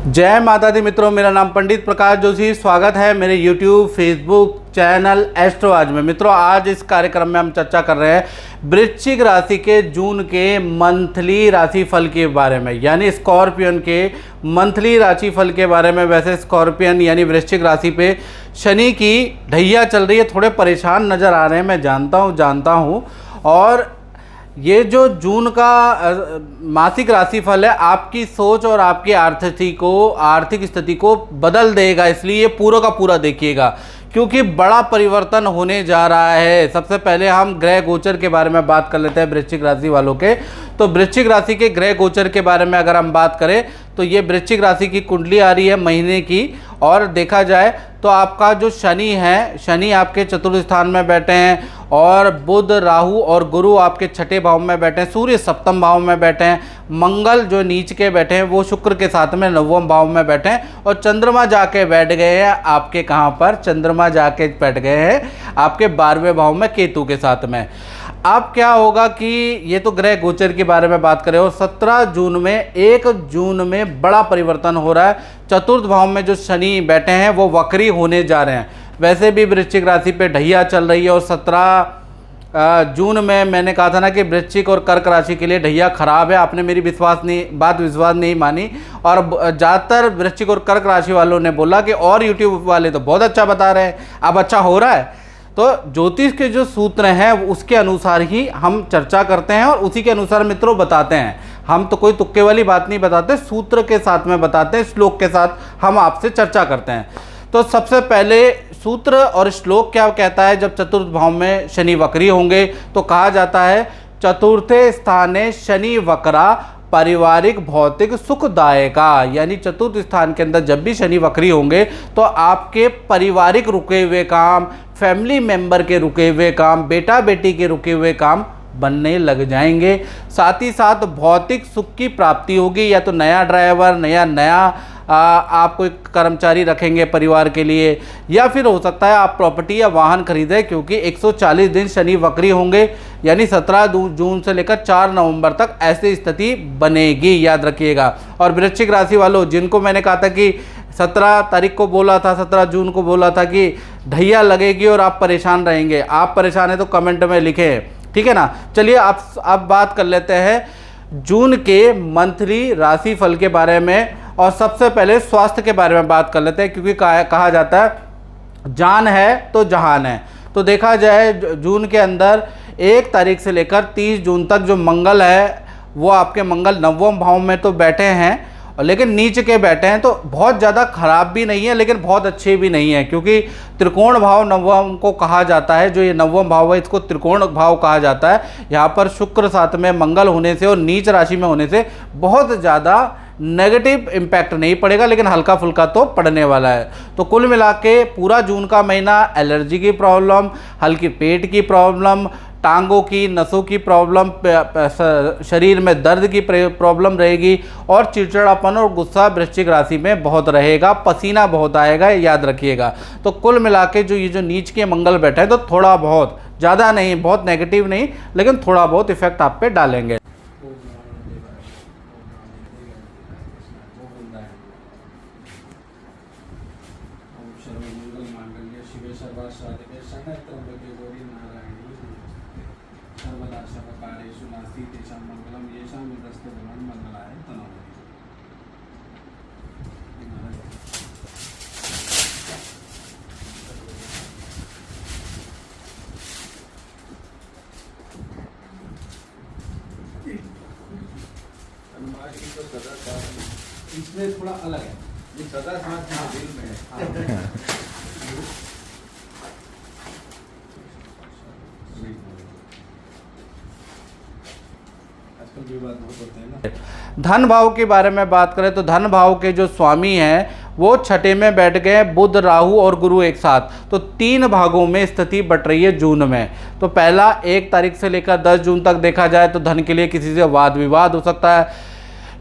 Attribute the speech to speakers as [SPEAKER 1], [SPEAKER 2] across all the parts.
[SPEAKER 1] जय माता दी मित्रों, मेरा नाम पंडित प्रकाश जोशी। स्वागत है मेरे YouTube, फेसबुक चैनल एस्ट्रो आज में। मित्रों, आज इस कार्यक्रम में हम चर्चा कर रहे हैं वृश्चिक राशि के जून के मंथली राशिफल के बारे में, यानी स्कॉर्पियन के मंथली राशिफल के बारे में। वैसे स्कॉर्पियन यानी वृश्चिक राशि पे शनि की ढैया चल रही है, थोड़े परेशान नज़र आ रहे हैं, मैं जानता हूँ। और ये जो जून का मासिक राशिफल है आपकी सोच और आपकी आर्थिक स्थिति को बदल देगा, इसलिए ये पूरा का पूरा देखिएगा क्योंकि बड़ा परिवर्तन होने जा रहा है। सबसे पहले हम ग्रह गोचर के बारे में बात कर लेते हैं वृश्चिक राशि वालों के। तो वृश्चिक राशि के ग्रह गोचर के बारे में अगर हम बात करें तो ये वृश्चिक राशि की कुंडली आ रही है महीने की, और देखा जाए तो आपका जो शनि है, शनि आपके चतुर्थ स्थान में बैठे हैं, और बुध, राहु और गुरु आपके छठे भाव में बैठे हैं, सूर्य सप्तम भाव में बैठे हैं, मंगल जो नीच के बैठे हैं वो शुक्र के साथ में नवम भाव में बैठे हैं, और चंद्रमा जाके बैठ गए हैं आपके कहाँ पर, चंद्रमा जाके बैठ गए हैं आपके 12वें भाव में केतु के साथ में। अब क्या होगा कि ये तो ग्रह गोचर के बारे में बात करें, और 17 जून में 1 जून में बड़ा परिवर्तन हो रहा है। चतुर्थ भाव में जो शनि बैठे हैं वो वक्री होने जा रहे हैं। वैसे भी वृश्चिक राशि पे ढैया चल रही है, और 17 जून में मैंने कहा था ना कि वृश्चिक और कर्क राशि के लिए ढैया खराब है। आपने मेरी विश्वास नहीं मानी, और ज़्यादातर वृश्चिक और कर्क राशि वालों ने बोला कि और यूट्यूब वाले तो बहुत अच्छा बता रहे हैं, अब अच्छा हो रहा है। तो ज्योतिष के जो सूत्र हैं उसके अनुसार ही हम चर्चा करते हैं और उसी के अनुसार मित्रों बताते हैं। हम तो कोई तुक्के वाली बात नहीं बताते, सूत्र के साथ में बताते हैं, श्लोक के साथ हम आपसे चर्चा करते हैं। तो सबसे पहले सूत्र और श्लोक क्या कहता है, जब चतुर्थ भाव में शनि वक्री होंगे तो कहा जाता है चतुर्थे स्थाने शनि वक्रा पारिवारिक भौतिक सुखदायका, यानी चतुर्थ स्थान के अंदर जब भी शनि वक्री होंगे तो आपके पारिवारिक रुके हुए काम, फैमिली मेंबर के रुके हुए काम, बेटा बेटी के रुके हुए काम बनने लग जाएंगे। साथ ही साथ भौतिक सुख की प्राप्ति होगी, या तो नया ड्राइवर, नया आप कोई कर्मचारी रखेंगे परिवार के लिए, या फिर हो सकता है आप प्रॉपर्टी या वाहन खरीदें, क्योंकि 140 दिन शनि वक्री होंगे, यानी 17 जून से लेकर 4 नवंबर तक ऐसी स्थिति बनेगी, याद रखिएगा। और वृश्चिक राशि वालों, जिनको मैंने कहा था कि 17 तारीख को बोला था, 17 जून को बोला था कि ढैया लगेगी और आप परेशान रहेंगे, आप परेशान हैं तो कमेंट में लिखें, ठीक है ना। चलिए अब बात कर लेते हैं जून के मंथली राशिफल के बारे में, और सबसे पहले स्वास्थ्य के बारे में बात कर लेते हैं, क्योंकि कहा जाता है जान है तो जहान है। तो देखा जाए जून के अंदर 1 तारीख से लेकर 30 जून तक जो मंगल है वो आपके मंगल नवम भाव में तो बैठे हैं, लेकिन नीच के बैठे हैं, तो बहुत ज़्यादा खराब भी नहीं है लेकिन बहुत अच्छे भी नहीं है, क्योंकि त्रिकोण भाव नवम को कहा जाता है। जो ये नवम भाव है इसको त्रिकोण भाव कहा जाता है। यहाँ पर शुक्र साथ में मंगल होने से और नीच राशि में होने से बहुत ज़्यादा नेगेटिव इम्पैक्ट नहीं पड़ेगा, लेकिन हल्का फुल्का तो पड़ने वाला है। तो कुल मिला के पूरा जून का महीना एलर्जी की प्रॉब्लम, हल्की पेट की प्रॉब्लम, टांगों की नसों की प्रॉब्लम, शरीर में दर्द की प्रॉब्लम रहेगी, और चिड़चिड़ापन और गुस्सा वृश्चिक राशि में बहुत रहेगा, पसीना बहुत आएगा, याद रखिएगा। तो कुल मिला के ये जो नीच के मंगल बैठे हैं तो थोड़ा बहुत, ज़्यादा नहीं, बहुत नेगेटिव नहीं, लेकिन थोड़ा बहुत इफेक्ट आप पे डालेंगे। इसमें थोड़ा अलग है, ये सदा साथ दिल में है। आजकल विवाद बहुत होते हैं ना। धन भाव के बारे में बात करें तो धन भाव के जो स्वामी हैं वो छठे में बैठ गए, बुध, राहु और गुरु एक साथ। तो 3 भागों में स्थिति बट रही है जून में। तो पहला 1 तारीख से लेकर 10 जून तक देखा जाए तो धन के लिए किसी से वाद विवाद हो सकता है,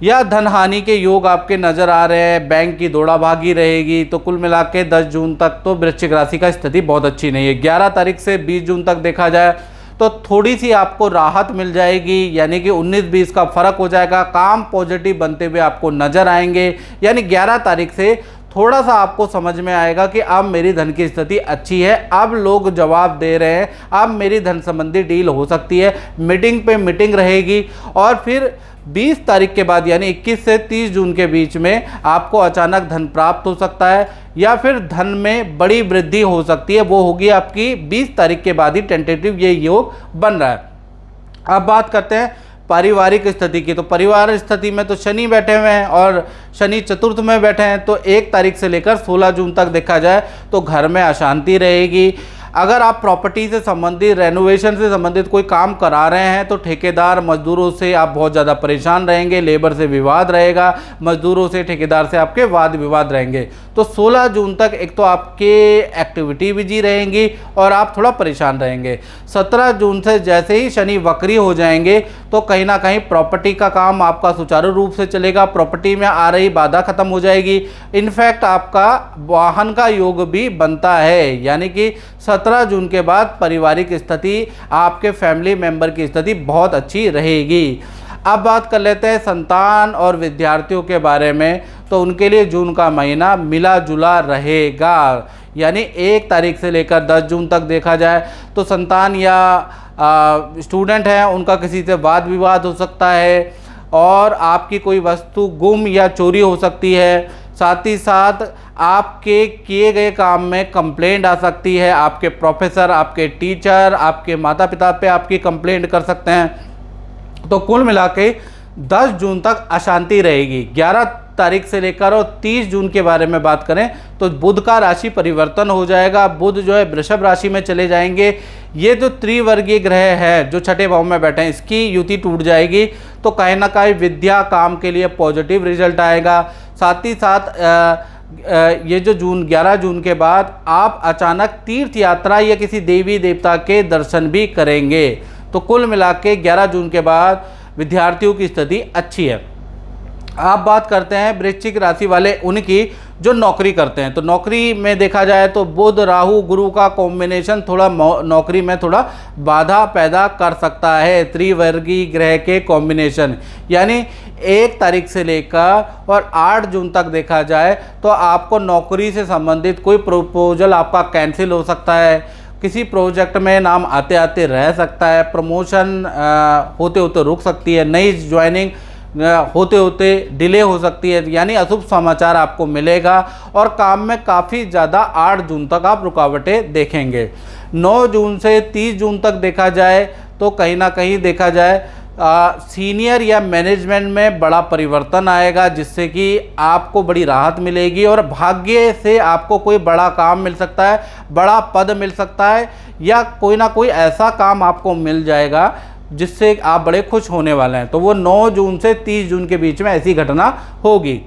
[SPEAKER 1] या धन हानि के योग आपके नज़र आ रहे हैं, बैंक की दौड़ा भागी रहेगी। तो कुल मिला के 10 जून तक तो वृश्चिक राशि का स्थिति बहुत अच्छी नहीं है। 11 तारीख से 20 जून तक देखा जाए तो थोड़ी सी आपको राहत मिल जाएगी, यानी कि 19-20 का फर्क हो जाएगा। काम पॉजिटिव बनते हुए आपको नजर आएंगे, यानी 11 तारीख से थोड़ा सा आपको समझ में आएगा कि अब मेरी धन की स्थिति अच्छी है, अब लोग जवाब दे रहे हैं, अब मेरी धन संबंधी डील हो सकती है। मीटिंग पे मीटिंग रहेगी और फिर 20 तारीख के बाद यानी 21 से 30 जून के बीच में आपको अचानक धन प्राप्त हो सकता है या फिर धन में बड़ी वृद्धि हो सकती है। वो होगी आपकी 20 तारीख के बाद ही, टेंटेटिव ये योग बन रहा है। अब बात करते हैं पारिवारिक स्थिति की। तो परिवार स्थिति में तो शनि बैठे हुए हैं और शनि चतुर्थ में बैठे हैं, तो 1 तारीख से लेकर 16 जून तक देखा जाए तो घर में अशांति रहेगी। अगर आप प्रॉपर्टी से संबंधित, रेनोवेशन से संबंधित कोई काम करा रहे हैं तो ठेकेदार मजदूरों से आप बहुत ज़्यादा परेशान रहेंगे, लेबर से विवाद रहेगा, मजदूरों से, ठेकेदार से आपके वाद विवाद रहेंगे। तो 16 जून तक एक तो आपके एक्टिविटी बिजी रहेंगी और आप थोड़ा परेशान रहेंगे। 17 जून से जैसे ही शनि वक्री हो जाएंगे तो कहीं ना कहीं प्रॉपर्टी का काम आपका सुचारू रूप से चलेगा, प्रॉपर्टी में आ रही बाधा खत्म हो जाएगी। इनफैक्ट आपका वाहन का योग भी बनता है, यानी कि 17 जून के बाद पारिवारिक स्थिति, आपके फैमिली मेंबर की स्थिति बहुत अच्छी रहेगी। अब बात कर लेते हैं संतान और विद्यार्थियों के बारे में। तो उनके लिए जून का महीना मिला जुला रहेगा, यानी 1 तारीख से लेकर 10 जून तक देखा जाए तो संतान या स्टूडेंट हैं उनका किसी से वाद विवाद हो सकता है और आपकी कोई वस्तु गुम या चोरी हो सकती है। साथ ही साथ आपके किए गए काम में कंप्लेंट आ सकती है, आपके प्रोफेसर, आपके टीचर, आपके माता पिता पे आपकी कंप्लेंट कर सकते हैं। तो कुल मिला के 10 जून तक अशांति रहेगी। 11 तारीख से लेकर और 30 जून के बारे में बात करें तो बुध का राशि परिवर्तन हो जाएगा। बुध जो है वृषभ राशि में चले जाएंगे। ये जो त्रिवर्गीय ग्रह है जो छठे भाव में बैठे हैं, इसकी युति टूट जाएगी। तो कहीं ना कहीं विद्या काम के लिए पॉजिटिव रिजल्ट आएगा। साथ ही साथ ये जो 11 जून के बाद आप अचानक तीर्थ यात्रा या किसी देवी देवता के दर्शन भी करेंगे। तो कुल मिला के 11 जून के बाद विद्यार्थियों की स्थिति अच्छी है। आप बात करते हैं वृश्चिक राशि वाले उनकी जो नौकरी करते हैं। तो नौकरी में देखा जाए तो बुध राहु गुरु का कॉम्बिनेशन थोड़ा नौकरी में थोड़ा बाधा पैदा कर सकता है। त्रिवर्गीय ग्रह के कॉम्बिनेशन, यानी 1 तारीख से लेकर और 8 जून तक देखा जाए तो आपको नौकरी से संबंधित कोई प्रपोजल आपका कैंसिल हो सकता है, किसी प्रोजेक्ट में नाम आते आते रह सकता है, प्रमोशन होते होते रुक सकती है, नई ज्वाइनिंग होते होते डिले हो सकती है, यानी अशुभ समाचार आपको मिलेगा और काम में काफ़ी ज़्यादा 8 जून तक आप रुकावटें देखेंगे। 9 जून से 30 जून तक देखा जाए तो कहीं ना कहीं देखा जाए सीनियर या मैनेजमेंट में बड़ा परिवर्तन आएगा, जिससे कि आपको बड़ी राहत मिलेगी और भाग्य से आपको कोई बड़ा काम मिल सकता है, बड़ा पद मिल सकता है या कोई ना कोई ऐसा काम आपको मिल जाएगा जिससे आप बड़े खुश होने वाले हैं। तो वो 9 जून से 30 जून के बीच में ऐसी घटना होगी।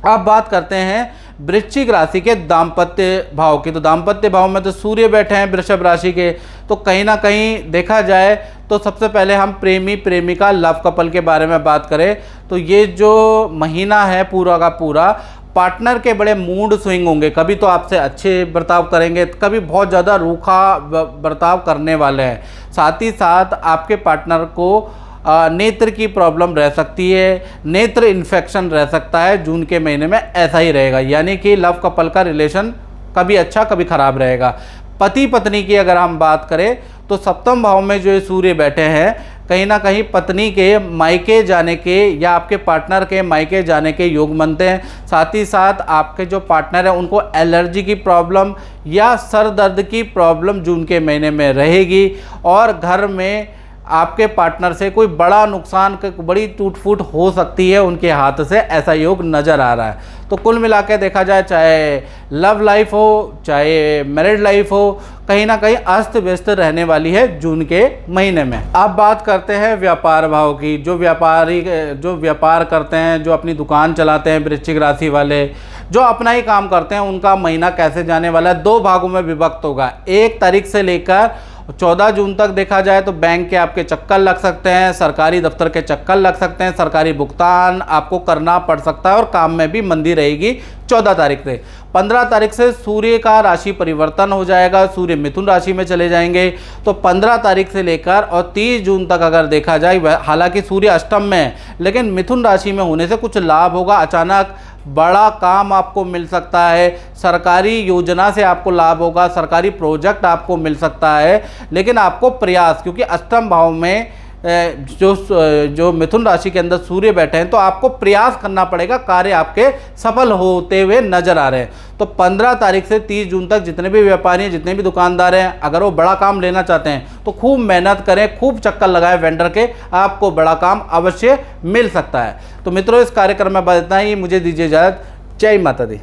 [SPEAKER 1] अब बात करते हैं वृश्चिक राशि के दाम्पत्य भाव की। तो दाम्पत्य भाव में तो सूर्य बैठे हैं वृषभ राशि के। तो कहीं ना कहीं देखा जाए तो सबसे पहले हम प्रेमी प्रेमिका लव कपल के बारे में बात करें तो ये जो महीना है पूरा का पूरा पार्टनर के बड़े मूड स्विंग होंगे। कभी तो आपसे अच्छे बर्ताव करेंगे, कभी बहुत ज़्यादा रूखा बर्ताव करने वाले हैं। साथ ही साथ आपके पार्टनर को नेत्र की प्रॉब्लम रह सकती है, नेत्र इन्फेक्शन रह सकता है। जून के महीने में ऐसा ही रहेगा, यानी कि लव कपल का रिलेशन कभी अच्छा कभी ख़राब रहेगा। पति पत्नी की अगर हम बात करें तो सप्तम भाव में जो सूर्य बैठे हैं, कहीं ना कहीं पत्नी के मायके जाने के या आपके पार्टनर के मायके जाने के योग बनते हैं। साथ ही साथ आपके जो पार्टनर है उनको एलर्जी की प्रॉब्लम या सर दर्द की प्रॉब्लम जून के महीने में रहेगी और घर में आपके पार्टनर से कोई बड़ा नुकसान, बड़ी टूट फूट हो सकती है उनके हाथ से, ऐसा योग नज़र आ रहा है। तो कुल मिला के देखा जाए चाहे लव लाइफ हो चाहे मैरिड लाइफ हो, कहीं ना कहीं अस्त व्यस्त रहने वाली है जून के महीने में। अब बात करते हैं व्यापार भाव की। जो व्यापार करते हैं, जो अपनी दुकान चलाते हैं वृश्चिक राशि वाले, जो अपना ही काम करते हैं, उनका महीना कैसे जाने वाला है 2 भागों में विभक्त होगा। 1 तारीख से लेकर 14 जून तक देखा जाए तो बैंक के आपके चक्कर लग सकते हैं, सरकारी दफ्तर के चक्कर लग सकते हैं, सरकारी भुगतान आपको करना पड़ सकता है और काम में भी मंदी रहेगी 14 तारीख से। 15 तारीख से सूर्य का राशि परिवर्तन हो जाएगा, सूर्य मिथुन राशि में चले जाएंगे। तो 15 तारीख से लेकर और 30 जून तक अगर देखा जाए, हालांकि सूर्य अष्टम में है लेकिन मिथुन राशि में होने से कुछ लाभ होगा। अचानक बड़ा काम आपको मिल सकता है, सरकारी योजना से आपको लाभ होगा, सरकारी प्रोजेक्ट आपको मिल सकता है। लेकिन आपको प्रयास, क्योंकि अष्टम भाव में जो मिथुन राशि के अंदर सूर्य बैठे हैं, तो आपको प्रयास करना पड़ेगा, कार्य आपके सफल होते हुए नजर आ रहे हैं। तो 15 तारीख से 30 जून तक जितने भी व्यापारी हैं, जितने भी दुकानदार हैं, अगर वो बड़ा काम लेना चाहते हैं तो खूब मेहनत करें, खूब चक्कर लगाएं वेंडर के, आपको बड़ा काम अवश्य मिल सकता है। तो मित्रों, इस कार्यक्रम में बस इतना ही, मुझे दीजिए इजाजत। जय माता दी।